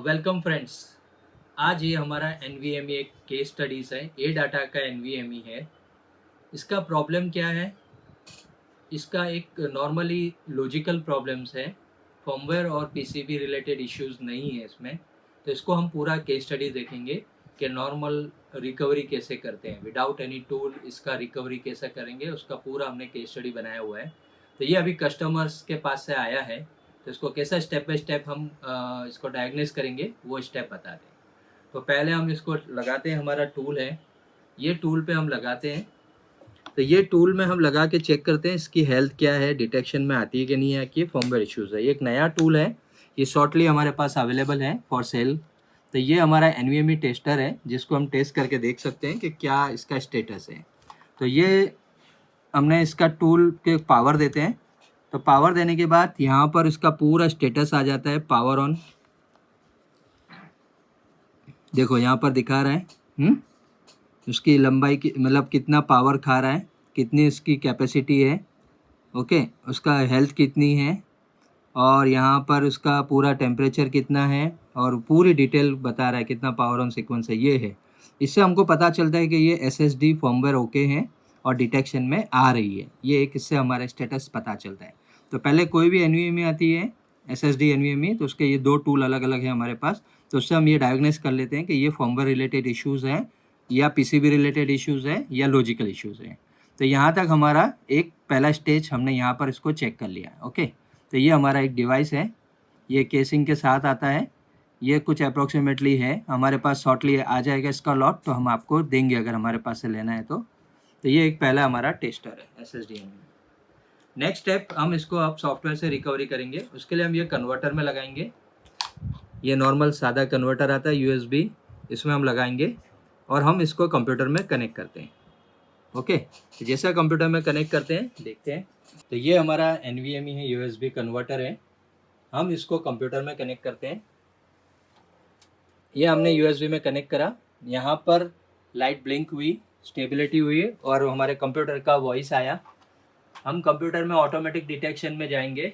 Welcome friends. आज ये हमारा NVMe एक केस स्टडीज़ है। ए डाटा का NVMe है। इसका प्रॉब्लम क्या है? इसका एक नॉर्मली लॉजिकल प्रॉब्लम्स है, फर्मवेयर और पीसीबी रिलेटेड इश्यूज नहीं है इसमें। तो इसको हम पूरा केस स्टडी देखेंगे कि नॉर्मल रिकवरी कैसे करते हैं विदाउट एनी टूल। इसका रिकवरी कैसे करेंगे उसका पूरा हमने केस स्टडी बनाया हुआ है। तो ये अभी कस्टमर्स के पास से आया है, तो इसको कैसा स्टेप बाय स्टेप हम इसको डायग्नोस करेंगे वो स्टेप बता दें। तो पहले हम इसको लगाते हैं, हमारा टूल है, ये टूल पे हम लगाते हैं। तो ये टूल में हम लगा के चेक करते हैं इसकी हेल्थ क्या है, डिटेक्शन में आती है कि नहीं है कि फर्मवेयर इश्यूज़ है। ये एक नया टूल है, ये शॉर्टली हमारे पास अवेलेबल है फॉर सेल। तो ये हमारा NVMe टेस्टर है जिसको हम टेस्ट करके देख सकते हैं कि क्या इसका स्टेटस है। तो ये हमने इसका टूल के पावर देते हैं। तो पावर देने के बाद यहाँ पर इसका पूरा स्टेटस आ जाता है, पावर ऑन। देखो यहाँ पर दिखा रहा है उसकी लंबाई की, मतलब कितना पावर खा रहा है, कितनी इसकी कैपेसिटी है, ओके, उसका हेल्थ कितनी है, और यहाँ पर उसका पूरा टेम्परेचर कितना है, और पूरी डिटेल बता रहा है कितना पावर ऑन सीक्वेंस है। ये है, इससे हमको पता चलता है कि ये SSD फर्मवेयर ओके है और डिटेक्शन में आ रही है। ये एक इससे हमारा स्टेटस पता चलता है। तो पहले कोई भी NVMe आती है, SSD NVMe, तो उसके ये दो टूल अलग अलग है हमारे पास। तो उससे हम ये डायग्नोस कर लेते हैं कि ये फर्मवेयर रिलेटेड इश्यूज़ हैं या PCB रिलेटेड इश्यूज़ है या लॉजिकल इश्यूज़ हैं। तो यहाँ तक हमारा एक पहला स्टेज हमने यहाँ पर इसको चेक कर लिया। ओके, तो ये हमारा एक डिवाइस है, ये केसिंग के साथ आता है। ये कुछ अप्रोक्सीमेटली है, हमारे पास शॉर्टली आ जाएगा इसका लॉट, तो हम आपको देंगे अगर हमारे पास से लेना है तो। ये एक पहला हमारा टेस्टर है SSD NVMe। नेक्स्ट स्टेप, हम इसको अब सॉफ्टवेयर से रिकवरी करेंगे। उसके लिए हम ये कन्वर्टर में लगाएंगे। ये नॉर्मल सादा कन्वर्टर आता है USB, इसमें हम लगाएंगे और हम इसको कंप्यूटर में कनेक्ट करते हैं। ओके, जैसा कंप्यूटर में कनेक्ट करते हैं देखते हैं। तो ये हमारा NVMe है, USB कन्वर्टर है। हम इसको कंप्यूटर में कनेक्ट करते हैं। ये हमने USB में कनेक्ट करा, यहाँ पर लाइट ब्लिंक हुई, स्टेबिलिटी हुई और हमारे कंप्यूटर का वॉइस आया। हम कंप्यूटर में ऑटोमेटिक डिटेक्शन में जाएंगे।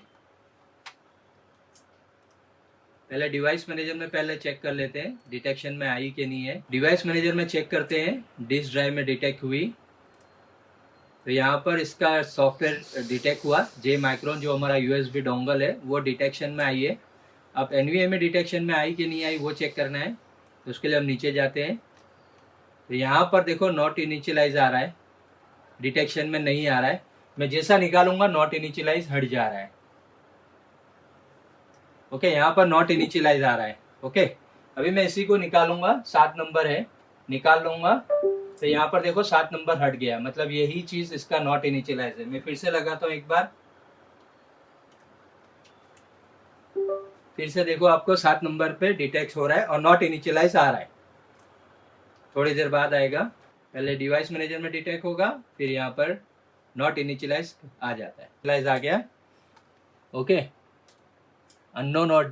पहले डिवाइस मैनेजर में पहले चेक कर लेते हैं डिटेक्शन में आई कि नहीं है। डिवाइस मैनेजर में चेक करते हैं, डिस्क ड्राइव में डिटेक्ट हुई। तो यहाँ पर इसका सॉफ्टवेयर डिटेक्ट हुआ, जे माइक्रोन जो हमारा USB डोंगल है वो डिटेक्शन में आई है। अब NVMe डिटेक्शन में आई कि नहीं आई वो चेक करना है, तो उसके लिए हम नीचे जाते हैं। तो यहाँ पर देखो नॉट इनिशियलाइज आ रहा है, डिटेक्शन में नहीं आ रहा है। मैं जैसा निकालूंगा नॉट इनिशियलाइज हट जा रहा है। ओके, यहाँ पर नॉट इनिशियलाइज आ रहा है। ओके, अभी मैं इसी को निकालूंगा, 7 नंबर है, निकाल लूंगा। तो यहाँ पर देखो 7 नंबर हट गया, मतलब यही चीज इसका नॉट इनिशियलाइज है। मैं फिर से लगाता हूँ एक बार, फिर से देखो आपको 7 नंबर पे डिटेक्ट हो रहा है और नॉट इनिशियलाइज आ रहा है। थोड़ी देर बाद आएगा, पहले डिवाइस मैनेजर में डिटेक्ट होगा, फिर यहाँ पर नॉट इनिशियलाइज आ जाता है। इनिशियलाइज आ गया, ओके, अननोन और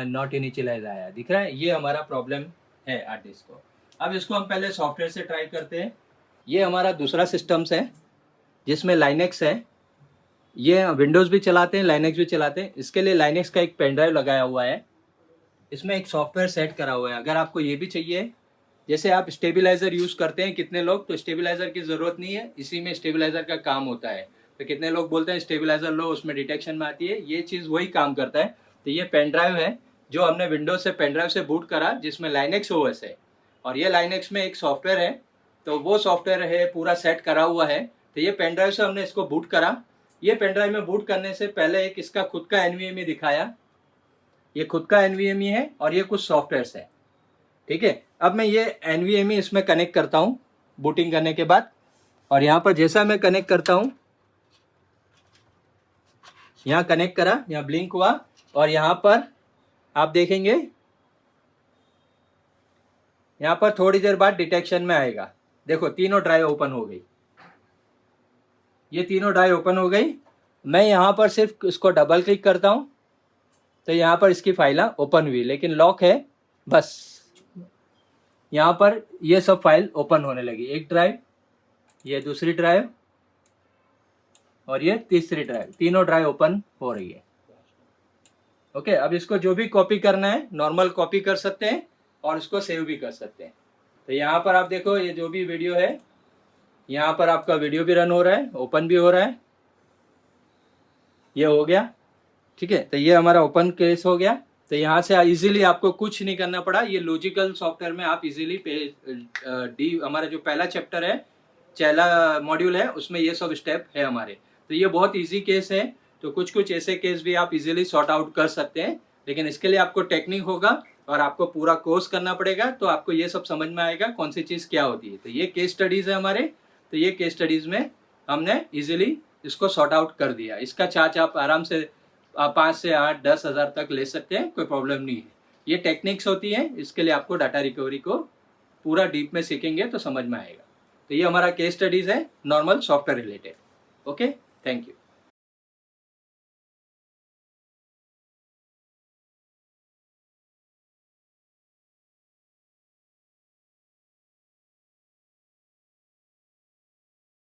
नॉट इनिशियलाइज आया, दिख रहा है। ये हमारा प्रॉब्लम है हार्ड डिस्क को। अब इसको हम पहले सॉफ्टवेयर से ट्राई करते हैं। ये हमारा दूसरा सिस्टम्स है जिसमें लाइनेक्स है। ये विंडोज़ भी चलाते हैं, लाइनेक्स भी चलाते हैं। इसके लिए लाइनेक्स का एक पेन ड्राइव लगाया हुआ है, इसमें एक सॉफ्टवेयर सेट करा हुआ है। अगर आपको ये भी चाहिए, जैसे आप स्टेबलाइजर यूज़ करते हैं कितने लोग, तो स्टेबलाइजर की ज़रूरत नहीं है, इसी में स्टेबलाइजर का काम होता है। तो कितने लोग बोलते हैं स्टेबलाइजर लो, उसमें डिटेक्शन में आती है, ये चीज़ वही काम करता है। तो ये पेन ड्राइव है जो हमने विंडोज से पेन ड्राइव से बूट करा, जिसमें लाइनेक्स OS है और ये लाइनेक्स में एक सॉफ्टवेयर है, तो वो सॉफ्टवेयर है पूरा सेट करा हुआ है। तो ये पेन ड्राइव से हमने इसको बूट करा। ये पेन ड्राइव में बूट करने से पहले एक इसका खुद का NVMe दिखाया, ये खुद का NVMe है और ये कुछ सॉफ्टवेयर्स है, ठीक है। अब मैं ये NVMe इसमें कनेक्ट करता हूँ बूटिंग करने के बाद, और यहाँ पर जैसा मैं कनेक्ट करता हूँ, यहाँ कनेक्ट करा, यहाँ ब्लिंक हुआ और यहाँ पर आप देखेंगे, यहाँ पर थोड़ी देर बाद डिटेक्शन में आएगा। देखो तीनों ड्राइव ओपन हो गई, ये तीनों ड्राइव ओपन हो गई। मैं यहाँ पर सिर्फ इसको डबल क्लिक करता हूँ तो यहाँ पर इसकी फाइल ओपन हुई, लेकिन लॉक है। बस यहाँ पर ये सब फाइल ओपन होने लगी, एक ड्राइव, ये दूसरी ड्राइव और ये तीसरी ड्राइव, तीनों ड्राइव ओपन हो रही है। ओके, अब इसको जो भी कॉपी करना है नॉर्मल कॉपी कर सकते हैं और इसको सेव भी कर सकते हैं। तो यहाँ पर आप देखो ये जो भी वीडियो है, यहाँ पर आपका वीडियो भी रन हो रहा है, ओपन भी हो रहा है, ये हो गया। ठीक है, तो ये हमारा ओपन केस हो गया। तो यहाँ से इजीली आपको कुछ नहीं करना पड़ा, ये लॉजिकल सॉफ्टवेयर में आप इजीली डी हमारा जो पहला चैप्टर है, पहला मॉड्यूल है, उसमें ये सब स्टेप है हमारे। तो ये बहुत इजी केस है। तो कुछ कुछ ऐसे केस भी आप इजीली सॉर्ट आउट कर सकते हैं, लेकिन इसके लिए आपको टेक्निक होगा और आपको पूरा कोर्स करना पड़ेगा, तो आपको ये सब समझ में आएगा कौन सी चीज़ क्या होती है। तो ये केस स्टडीज़ है हमारे। तो ये केस स्टडीज़ में हमने इजीली इसको सॉर्ट आउट कर दिया। इसका चार्ज आप आराम से 5 से 8 10 हज़ार तक ले सकते हैं, कोई प्रॉब्लम नहीं है। ये टेक्निक्स होती हैं, इसके लिए आपको डाटा रिकवरी को पूरा डीप में सीखेंगे तो समझ में आएगा। तो ये हमारा केस स्टडीज़ है normal software related. Okay, thank you.